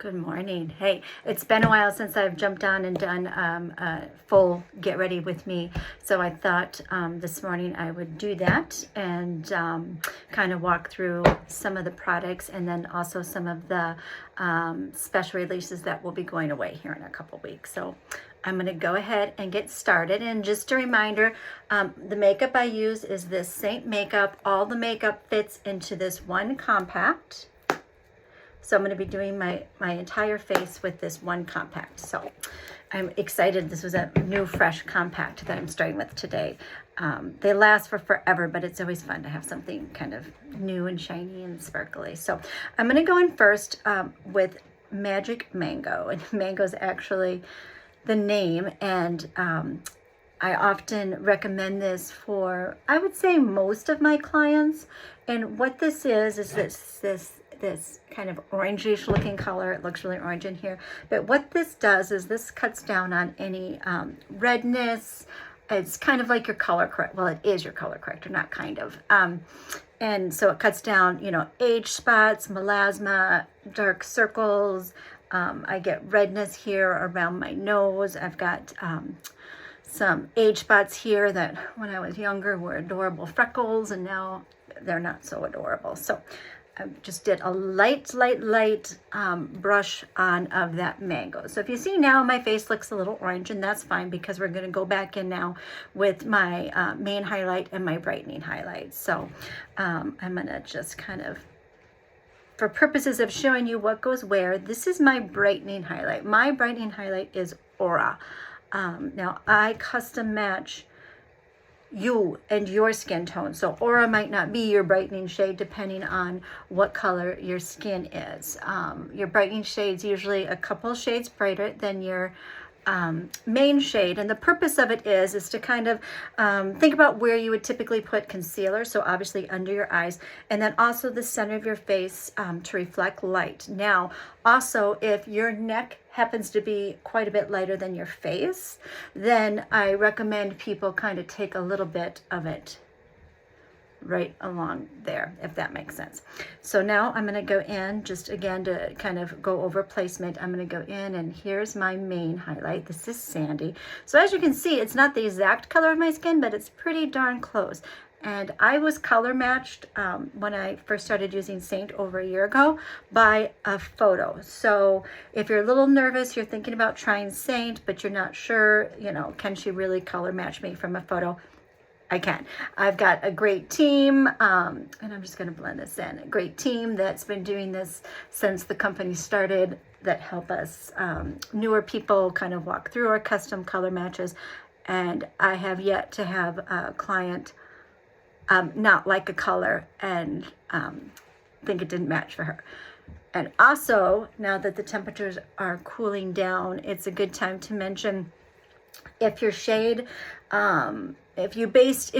Good morning. Hey, it's been a while since I've jumped on and done a full get ready with me. So I thought this morning I would do that and kind of walk through some of the products and then also some of the special releases that will be going away here in a couple weeks. So I'm going to go ahead and get started. And just a reminder, the makeup I use is this Saint makeup. All the makeup fits into this one compact. So I'm going to be doing my entire face with this one compact. So I'm excited. This was a new, fresh compact that I'm starting with today. They last for forever, but it's always fun to have something kind of new and shiny and sparkly. So I'm going to go in first with Magic Mango. And Mango is actually the name. And I often recommend this for, I would say, most of my clients. And what this is this kind of orangish looking color. It looks really orange in here. But what this does is this cuts down on any redness. It's kind of like your color correct. Well, it is your color corrector, not kind of. And so it cuts down, age spots, melasma, dark circles. I get redness here around my nose. I've got some age spots here that when I was younger were adorable freckles, and now they're not so adorable. So I just did a light brush on of that Mango. So if you see now, my face looks a little orange, and that's fine because we're going to go back in now with my main highlight and my brightening highlight. So I'm going to just kind of, for purposes of showing you what goes where, this is my brightening highlight. My brightening highlight is Aura. Now I custom match you and your skin tone. So Aura might not be your brightening shade depending on what color your skin is. Your brightening shade's usually a couple shades brighter than your main shade, and the purpose of it is to kind of think about where you would typically put concealer, so obviously under your eyes, and then also the center of your face to reflect light. Now also, if your neck happens to be quite a bit lighter than your face, then I recommend people kind of take a little bit of it right along there, if that makes sense. So now I'm going to go in, just again to kind of go over placement, I'm going to go in, and here's my main highlight. This is Sandy. So as you can see, it's not the exact color of my skin, but it's pretty darn close. And I was color matched when I first started using Saint over a year ago by a photo. So if you're a little nervous, you're thinking about trying Saint, but you're not sure, can she really color match me from a photo? I can. I've got a great team, and I'm just going to blend this in. A great team that's been doing this since the company started, that help us newer people kind of walk through our custom color matches. And I have yet to have a client not like a color and think it didn't match for her. And also, now that the temperatures are cooling down, it's a good time to mention, if your shade, if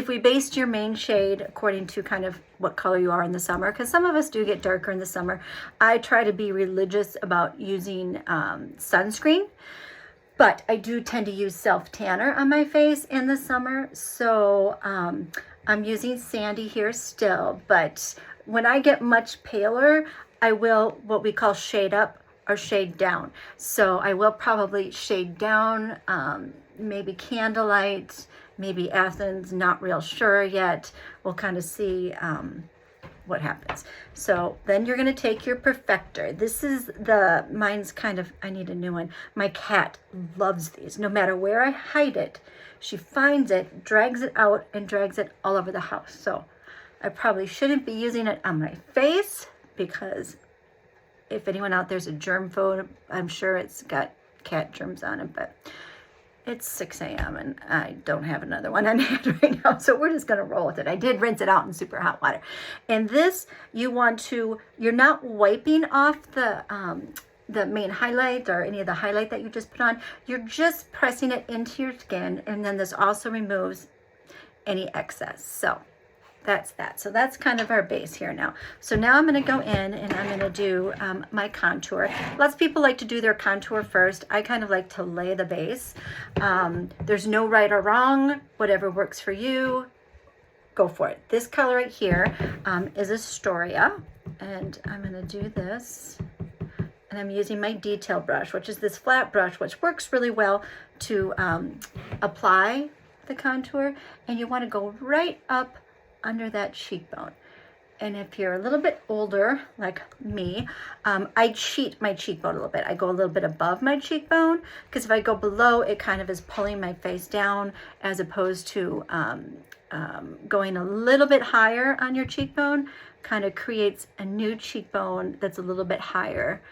we based your main shade according to kind of what color you are in the summer, because some of us do get darker in the summer, I try to be religious about using sunscreen, but I do tend to use self-tanner on my face in the summer. So I'm using Sandy here still, but when I get much paler, I will what we call shade up or shade down. So I will probably shade down, maybe Candlelight, maybe Athens, not real sure yet. We'll kind of see what happens. So then you're going to take your perfector. This is mine's kind of, I need a new one. My cat loves these. No matter where I hide it, she finds it, drags it out, and drags it all over the house. So I probably shouldn't be using it on my face, because if anyone out there's a germ phone, I'm sure it's got cat germs on it, but it's 6 a.m. and I don't have another one on hand right now, so we're just going to roll with it. I did rinse it out in super hot water. And this, you're not wiping off the main highlight or any of the highlight that you just put on. You're just pressing it into your skin, and then this also removes any excess. So that's that. So that's kind of our base here now. So now I'm going to go in and I'm going to do my contour. Lots of people like to do their contour first. I kind of like to lay the base. There's no right or wrong. Whatever works for you, go for it. This color right here is Astoria, and I'm going to do this and I'm using my detail brush, which is this flat brush, which works really well to apply the contour. And you want to go right up under that cheekbone. And if you're a little bit older, like me, I cheat my cheekbone a little bit. I go a little bit above my cheekbone, because if I go below, it kind of is pulling my face down, as opposed to going a little bit higher on your cheekbone kind of creates a new cheekbone that's a little bit higher,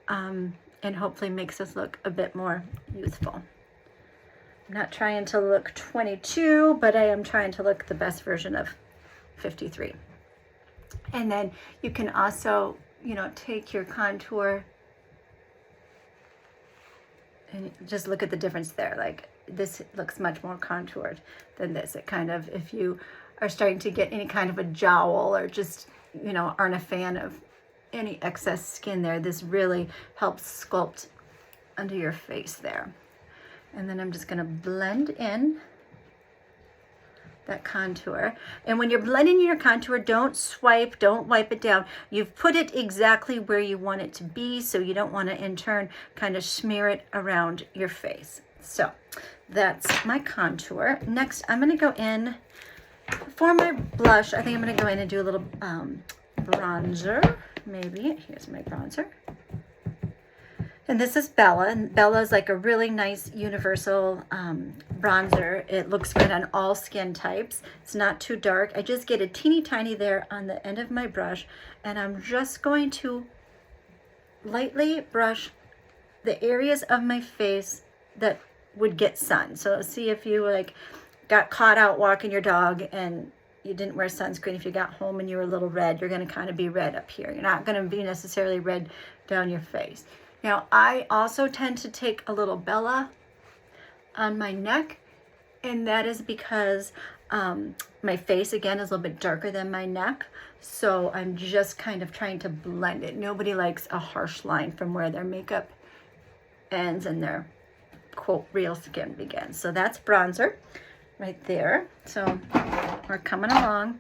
and hopefully makes us look a bit more youthful. I'm not trying to look 22, but I am trying to look the best version of 53. And then you can also, you know, take your contour and just look at the difference there. Like, this looks much more contoured than this. It kind of, if you are starting to get any kind of a jowl, or just, you know, aren't a fan of any excess skin there, this really helps sculpt under your face there. And then I'm just going to blend in that contour. And when you're blending your contour, don't swipe, don't wipe it down. You've put it exactly where you want it to be, so you don't want to in turn kind of smear it around your face. So that's my contour. Next, I'm going to go in for my blush. I think I'm going to go in and do a little bronzer, maybe. Here's my bronzer. And this is Bella, and Bella is like a really nice universal bronzer. It looks good on all skin types. It's not too dark. I just get a teeny tiny there on the end of my brush, and I'm just going to lightly brush the areas of my face that would get sun. So see if you like got caught out walking your dog and you didn't wear sunscreen. If you got home and you were a little red, you're going to kind of be red up here. You're not going to be necessarily red down your face. Now, I also tend to take a little Bella on my neck, and that is because my face, again, is a little bit darker than my neck, so I'm just kind of trying to blend it. Nobody likes a harsh line from where their makeup ends and their, quote, real skin begins. So that's bronzer right there. So we're coming along.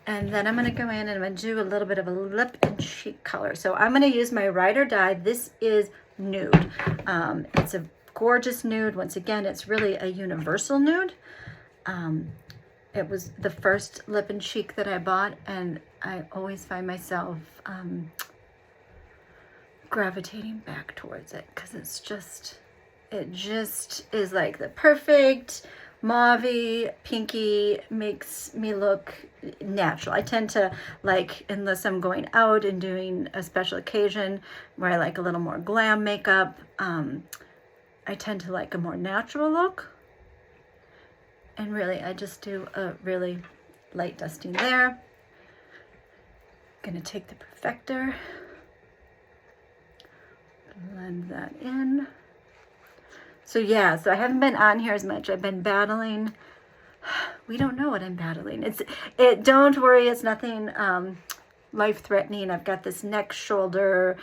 And then I'm going to go in and I'm going to do a little bit of a lip and cheek color. So I'm going to use my Ride or Die. This is nude. It's a gorgeous nude. Once again, it's really a universal nude. It was the first lip and cheek that I bought, and I always find myself gravitating back towards it, because it just is like the perfect mauve-y, pinky, makes me look natural. I tend to like, unless I'm going out and doing a special occasion where I like a little more glam makeup, I tend to like a more natural look. And really, I just do a really light dusting there. I'm gonna take the perfector, blend that in. So yeah, so I haven't been on here as much. I've been battling. We don't know what I'm battling. Don't worry, it's nothing life-threatening. I've got this neck shoulder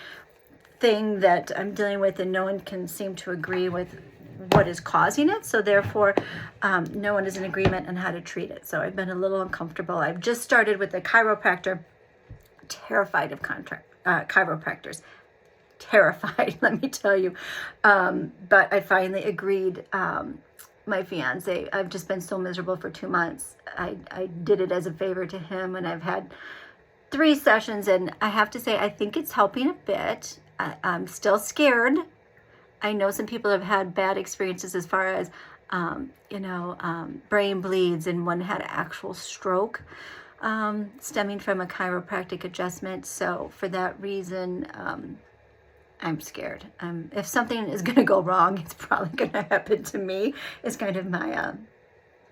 thing that I'm dealing with, and no one can seem to agree with what is causing it. So therefore, no one is in agreement on how to treat it. So I've been a little uncomfortable. I've just started with a chiropractor. Terrified of chiropractors. Terrified, let me tell you. But I finally agreed. My fiance, I've just been so miserable for 2 months. I did it as a favor to him, and I've had 3 sessions, and I have to say, I think it's helping a bit. I'm still scared. I know some people have had bad experiences as far as, brain bleeds, and one had an actual stroke stemming from a chiropractic adjustment. So for that reason, I'm scared. If something is going to go wrong, it's probably going to happen to me. It's kind of my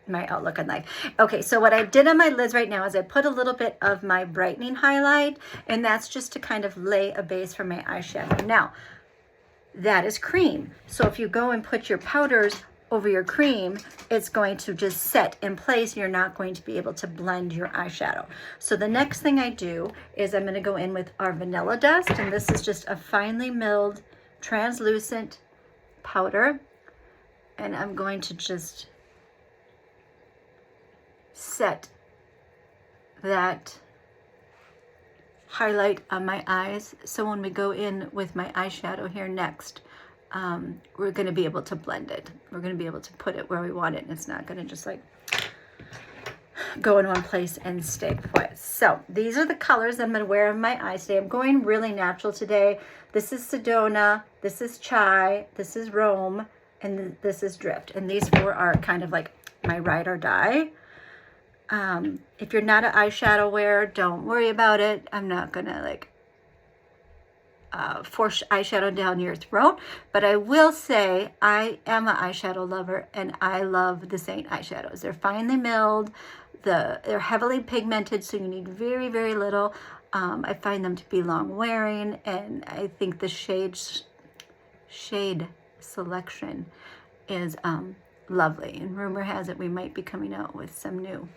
my outlook on life. Okay, so what I did on my lids right now is I put a little bit of my brightening highlight, and that's just to kind of lay a base for my eyeshadow. Now, that is cream. So if you go and put your powders over your cream, it's going to just set in place. You're not going to be able to blend your eyeshadow. So the next thing I do is I'm going to go in with our vanilla dust, and this is just a finely milled translucent powder, and I'm going to just set that highlight on my eyes. So when we go in with my eyeshadow here next, we're going to be able to blend it. We're going to be able to put it where we want it, and it's not going to just like go in one place and stay put. So these are the colors I'm going to wear on my eyes today. I'm going really natural today. This is Sedona, this is Chai, this is Rome, and this is Drift. And these four are kind of like my ride or die. If you're not an eyeshadow wearer, don't worry about it. I'm not going to like force eyeshadow down your throat, but I will say I am an eyeshadow lover, and I love the Saint eyeshadows. They're finely milled, they're heavily pigmented, so you need very, very little. I find them to be long wearing, and I think the shade selection is lovely, and rumor has it we might be coming out with some new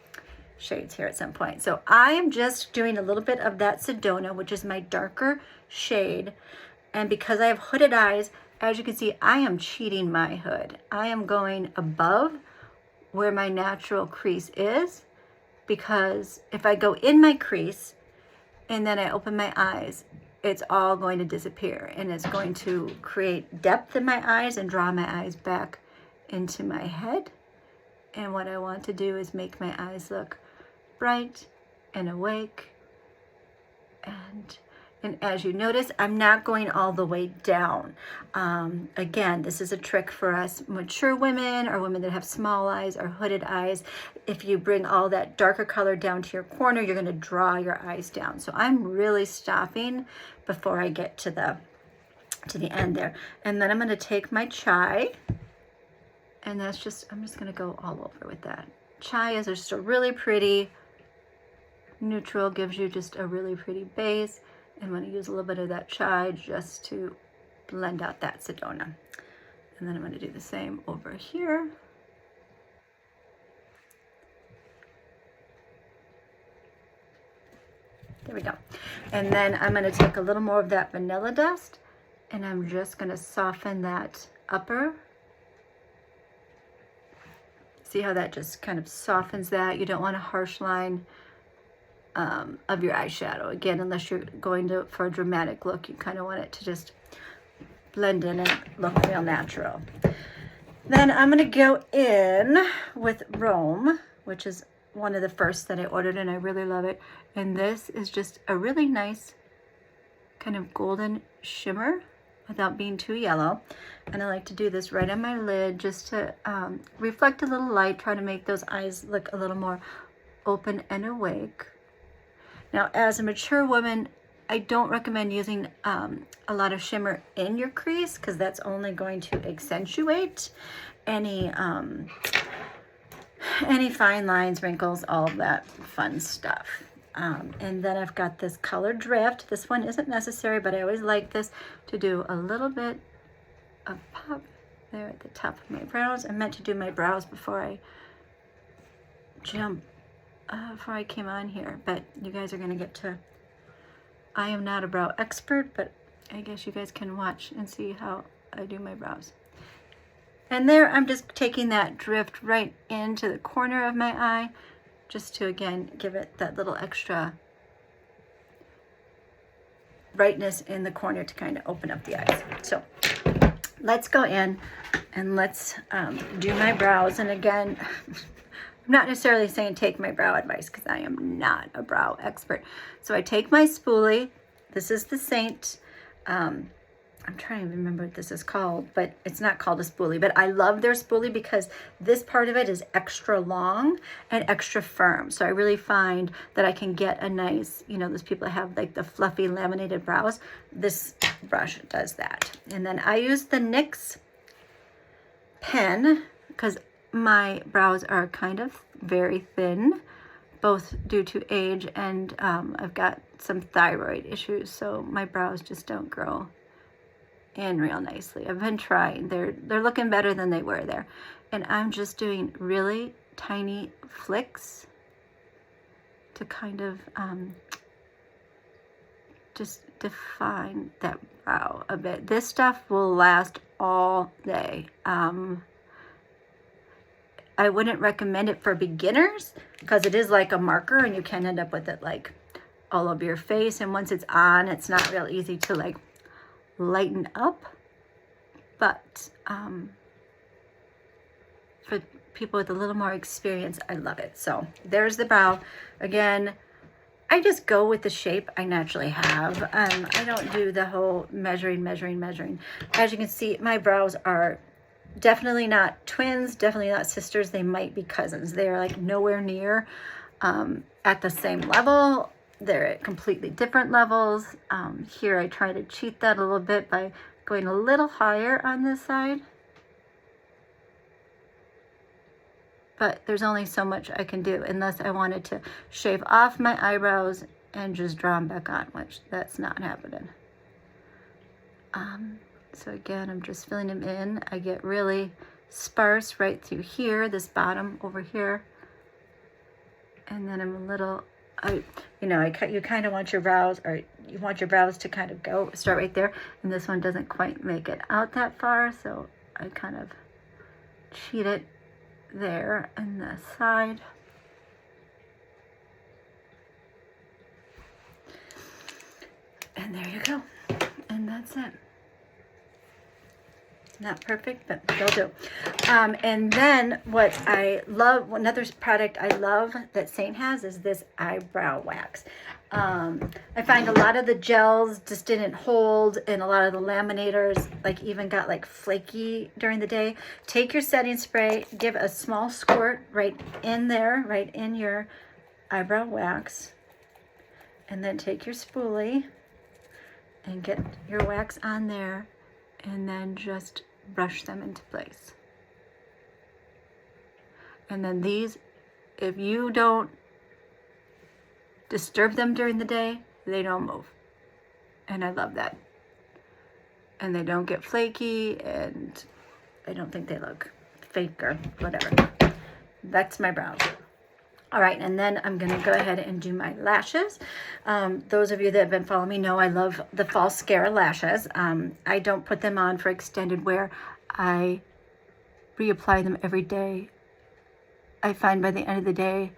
shades here at some point. So I am just doing a little bit of that Sedona, which is my darker shade, and because I have hooded eyes, as you can see, I am cheating my hood. I am going above where my natural crease is, because if I go in my crease and then I open my eyes, it's all going to disappear, and it's going to create depth in my eyes and draw my eyes back into my head. And what I want to do is make my eyes look bright and awake. And as you notice, I'm not going all the way down. Again, this is a trick for us mature women or women that have small eyes or hooded eyes. If you bring all that darker color down to your corner, you're going to draw your eyes down. So I'm really stopping before I get to the end there. And then I'm going to take my Chai, and I'm just going to go all over with that. Chai is just a really pretty neutral, gives you just a really pretty base. I'm going to use a little bit of that Chai just to blend out that Sedona. And then I'm going to do the same over here. There we go. And then I'm going to take a little more of that vanilla dust, and I'm just going to soften that upper. See how that just kind of softens that? You don't want a harsh line of your eyeshadow. Again, unless you're going for a dramatic look, you kind of want it to just blend in and look real natural. Then I'm going to go in with Rome, which is one of the first that I ordered, and I really love it. And this is just a really nice kind of golden shimmer without being too yellow. And I like to do this right on my lid just to reflect a little light, try to make those eyes look a little more open and awake. Now, as a mature woman, I don't recommend using a lot of shimmer in your crease, because that's only going to accentuate any fine lines, wrinkles, all of that fun stuff. And then I've got this color Drift. This one isn't necessary, but I always like this to do a little bit of pop there at the top of my brows. I meant to do my brows before I before I came on here, but you guys are going to get to, I am not a brow expert, but I guess you guys can watch and see how I do my brows. And there, I'm just taking that Drift right into the corner of my eye, just to, again, give it that little extra brightness in the corner to kind of open up the eyes. So let's go in and let's do my brows. And again, I'm not necessarily saying take my brow advice, because I am not a brow expert. So I take my spoolie. This is the Saint. I'm trying to remember what this is called, but it's not called a spoolie. But I love their spoolie because this part of it is extra long and extra firm. So I really find that I can get a nice, you know, those people that have like the fluffy laminated brows. This brush does that. And then I use the NYX pen because my brows are kind of very thin, both due to age and I've got some thyroid issues, so my brows just don't grow in real nicely. I've been trying. They're looking better than they were there. And I'm just doing really tiny flicks to kind of just define that brow a bit. This stuff will last all day. I wouldn't recommend it for beginners because it is like a marker and you can end up with it like all over your face. And once it's on, it's not real easy to like lighten up. But for people with a little more experience, I love it. So there's the brow. Again, I just go with the shape I naturally have. I don't do the whole measuring. As you can see, my brows are definitely not twins, definitely not sisters. They might be cousins. They are like nowhere near at the same level. They're at completely different levels. Here I try to cheat that a little bit by going a little higher on this side. But there's only so much I can do unless I wanted to shave off my eyebrows and just draw them back on, which that's not happening. So again, I'm just filling them in. I get really sparse right through here, this bottom over here. And then I'm a little, you kind of want your brows, or you want your brows to kind of start right there. And this one doesn't quite make it out that far, so I kind of cheat it there and this side. And there you go. And that's it. Not perfect, but they'll do. And then what I love, another product I love that Saint has is this eyebrow wax. I find a lot of the gels just didn't hold, and a lot of the laminators like even got like flaky during the day. Take your setting spray, give a small squirt right in there, right in your eyebrow wax, and then take your spoolie and get your wax on there, and then just brush them into place. And then these, if you don't disturb them during the day, they don't move. And I love that. And they don't get flaky, and I don't think they look fake or whatever. That's my brows. All right, and then I'm gonna go ahead and do my lashes. Those of you that have been following me know I love the false mascara lashes. I don't put them on for extended wear. I reapply them every day. I find by the end of the day,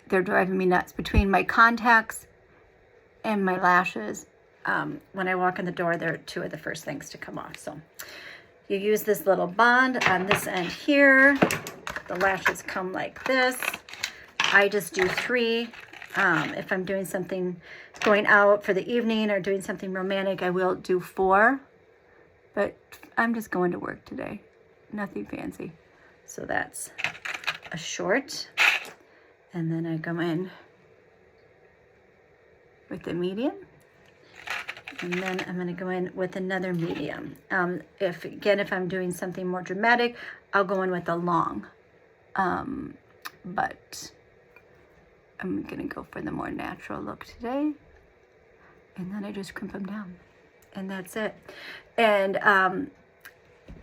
they're driving me nuts. Between my contacts and my lashes, when I walk in the door, they're two of the first things to come off. So you use this little bond on this end here. The lashes come like this. I just do 3. If I'm doing something, going out for the evening or doing something romantic, I will do 4. But I'm just going to work today. Nothing fancy. So that's a short. And then I go in with the medium. And then I'm going to go in with another medium. If I'm doing something more dramatic, I'll go in with a long. But I'm going to go for the more natural look today. And then I just crimp them down. And that's it. And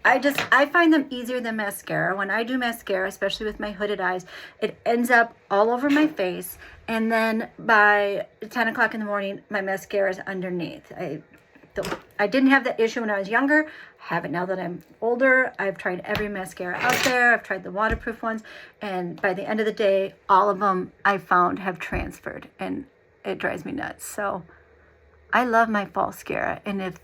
I find them easier than mascara. When I do mascara, especially with my hooded eyes, it ends up all over my face. And then by 10 o'clock in the morning, my mascara is underneath. I didn't have that issue when I was younger. I have it now that I'm older. I've tried every mascara out there. I've tried the waterproof ones. And by the end of the day, all of them I found have transferred. And it drives me nuts. So I love my false mascara. And if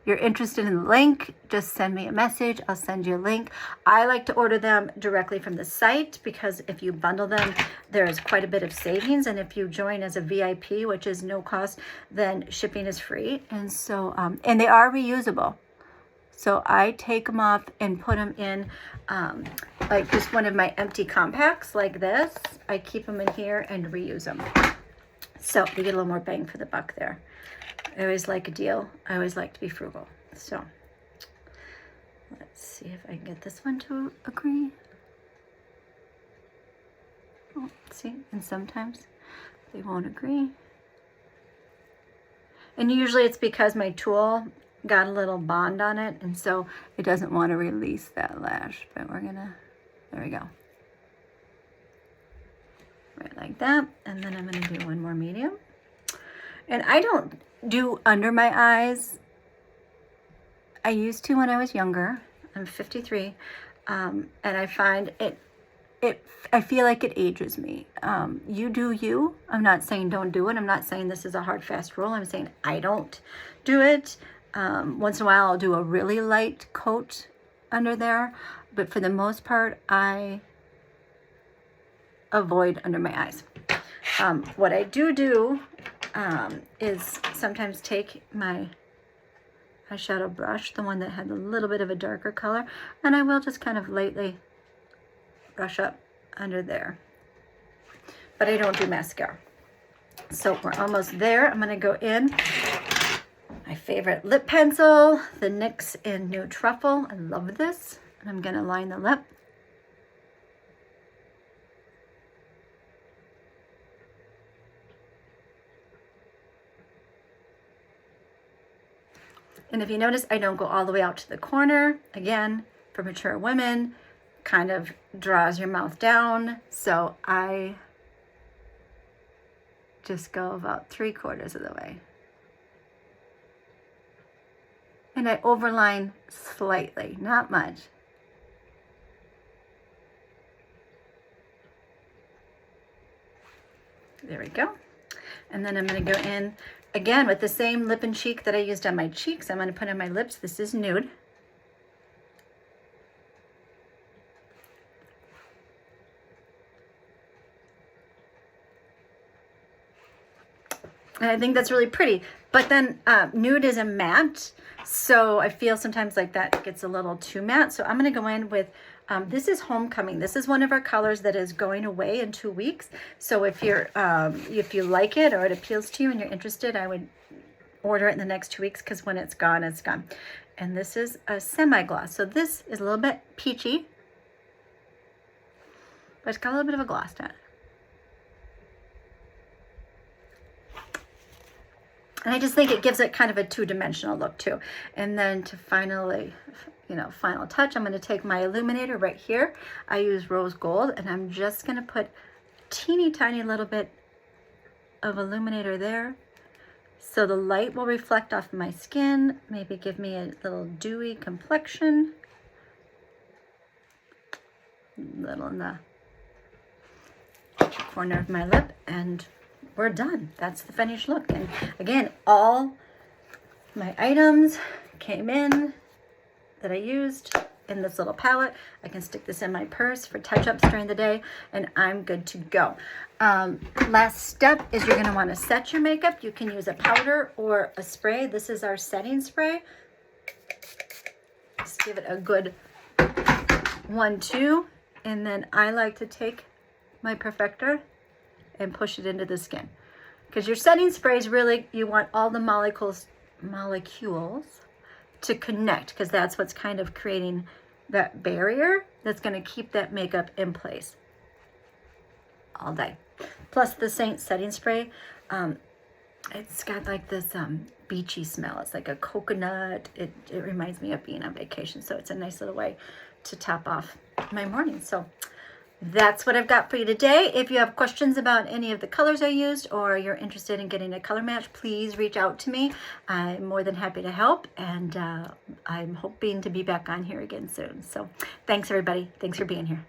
you're interested in the link, just send me a message. I'll send you a link. I like to order them directly from the site because if you bundle them, there's quite a bit of savings. And if you join as a VIP, which is no cost, then shipping is free. And so, and they are reusable. So I take them off and put them in like just one of my empty compacts like this. I keep them in here and reuse them. So you get a little more bang for the buck there. I always like a deal. I always like to be frugal. So let's see if I can get this one to agree. Oh, see, and sometimes they won't agree. And usually it's because my tool got a little bond on it, and so it doesn't want to release that lash. But we're gonna, there we go. Right like that. And then I'm gonna do one more medium. And I don't do under my eyes. I used to when I was younger. I'm 53. And I find it I feel like it ages me. You do you. I'm not saying don't do it. I'm not saying this is a hard, fast rule. I'm saying I don't do it. Once in a while, I'll do a really light coat under there. But for the most part, I avoid under my eyes. What I do is sometimes take my eyeshadow brush, the one that had a little bit of a darker color, and I will just kind of lightly brush up under there. But I don't do mascara. So we're almost there. I'm going to go in my favorite lip pencil, the NYX in Nude Truffle. I love this. And I'm going to line the lip. And if you notice, I don't go all the way out to the corner. Again, for mature women, kind of draws your mouth down. So I just go about 3/4 of the way. And I overline slightly, not much. There we go. And then I'm going to go in again with the same lip and cheek that I used on my cheeks. I'm going to put on my lips. This is nude. And I think that's really pretty. But then nude is a matte, so I feel sometimes like that gets a little too matte. So I'm going to go in with, this is Homecoming. This is one of our colors that is going away in 2 weeks. So if you like it or it appeals to you and you're interested, I would order it in the next 2 weeks, because when it's gone, it's gone. And this is a semi-gloss. So this is a little bit peachy, but it's got a little bit of a gloss to it. And I just think it gives it kind of a two-dimensional look too. And then to finally, final touch, I'm going to take my illuminator right here. I use rose gold, and I'm just going to put teeny tiny little bit of illuminator there. So the light will reflect off my skin, maybe give me a little dewy complexion. A little in the corner of my lip, and we're done. That's the finished look. And again, all my items came in that I used in this little palette. I can stick this in my purse for touch-ups during the day, and I'm good to go. Last step is you're going to want to set your makeup. You can use a powder or a spray. This is our setting spray. Just give it a good 1-2, and then I like to take my perfector and push it into the skin, because your setting sprays, really, you want all the molecules to connect, because that's what's kind of creating that barrier that's going to keep that makeup in place all day. Plus the Saint setting spray, it's got like this beachy smell. It's like a coconut. It reminds me of being on vacation, so it's a nice little way to top off my morning. So that's what I've got for you today. If you have questions about any of the colors I used, or you're interested in getting a color match, please reach out to me. I'm more than happy to help, and I'm hoping to be back on here again soon. So thanks, everybody. Thanks for being here.